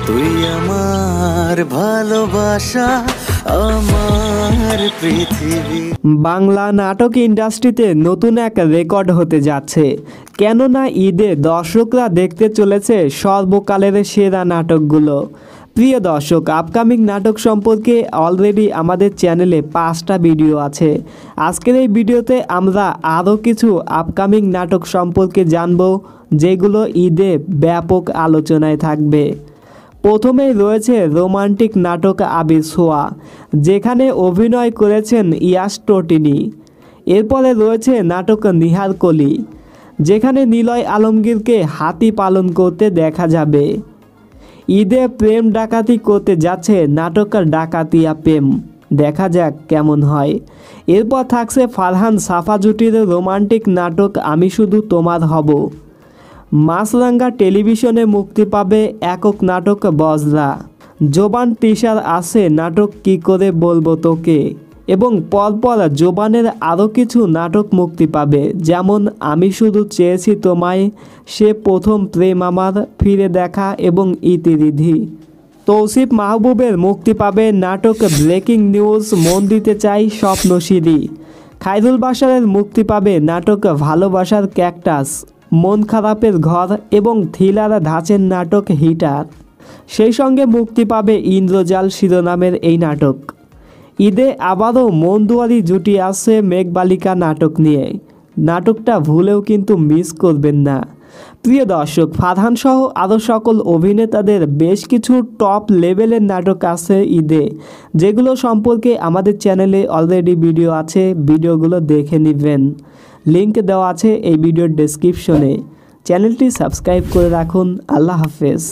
তুই আমার ভালোবাসা, আমার পৃথিবী। বাংলা নাটক ইন্ডাস্ট্রিতে নতুন এক রেকর্ড হতে যাচ্ছে, কেননা ঈদে দর্শকরা দেখতে চলেছে সর্বকালের সেরা নাটকগুলো। প্রিয় দর্শক, আপকামিং নাটক সম্পর্কে অলরেডি আমাদের চ্যানেলে 5টা ভিডিও আছে। আজকের এই ভিডিওতে আমরা আরও কিছু আপকামিং নাটক সম্পর্কে জানব, যেগুলো ঈদে ব্যাপক আলোচনায় থাকবে। প্রথমেই রয়েছে রোমান্টিক নাটক আবির ছোঁয়া, যেখানে অভিনয় করেছেন ইয়াশ টোটিনি। এরপরে রয়েছে নাটক নিহার কলি, যেখানে নিলয় আলমগীরকে হাতি পালন করতে দেখা যাবে। ঈদে প্রেম ডাকাতি করতে যাচ্ছে নাটক ডাকাতিয়া প্রেম, দেখা যাক কেমন হয়। এরপর থাকছে ফারহান সাফা জুটির রোমান্টিক নাটক আমি শুধু তোমার হব। মাছরাঙ্গা টেলিভিশনে মুক্তি পাবে একক নাটক বজরা। জোবান তিশার আছে নাটক কি করে বলবো তোকে, এবং পরপর জোবানের আরও কিছু নাটক মুক্তি পাবে, যেমন আমি শুধু চেয়েছি তোমায়, সে প্রথম প্রেম আমার, ফিরে দেখা এবং ইতিরিধি। তৌসিফ মাহবুবের মুক্তি পাবে নাটক ব্রেকিং নিউজ মন দিতে চাই স্বপ্নশিরি। খায়রুল বাশারের মুক্তি পাবে নাটক ভালোবাসার ক্যাকটাস, মন খারাপের ঘর এবং থ্রিলার ধাঁচের নাটক হিটার। সেই সঙ্গে মুক্তি পাবে ইন্দ্রজাল শিরোনামের এই নাটক। ঈদে আবারও মনদুয়ারি জুটি আসছে মেঘবালিকা নাটক নিয়ে, নাটকটা ভুলেও কিন্তু মিস করবেন না। প্রিয় দর্শক, ফারহান সহ আরও সকল অভিনেতাদের বেশ কিছু টপ লেভেলের নাটক আছে ঈদে, যেগুলো সম্পর্কে আমাদের চ্যানেলে অলরেডি ভিডিও আছে, ভিডিওগুলো দেখে নেবেন। লিংক দেওয়া আছে এই ভিডিওর ডেসক্রিপশনে। চ্যানেলটি সাবস্ক্রাইব করে রাখুন। আল্লাহ হাফেজ।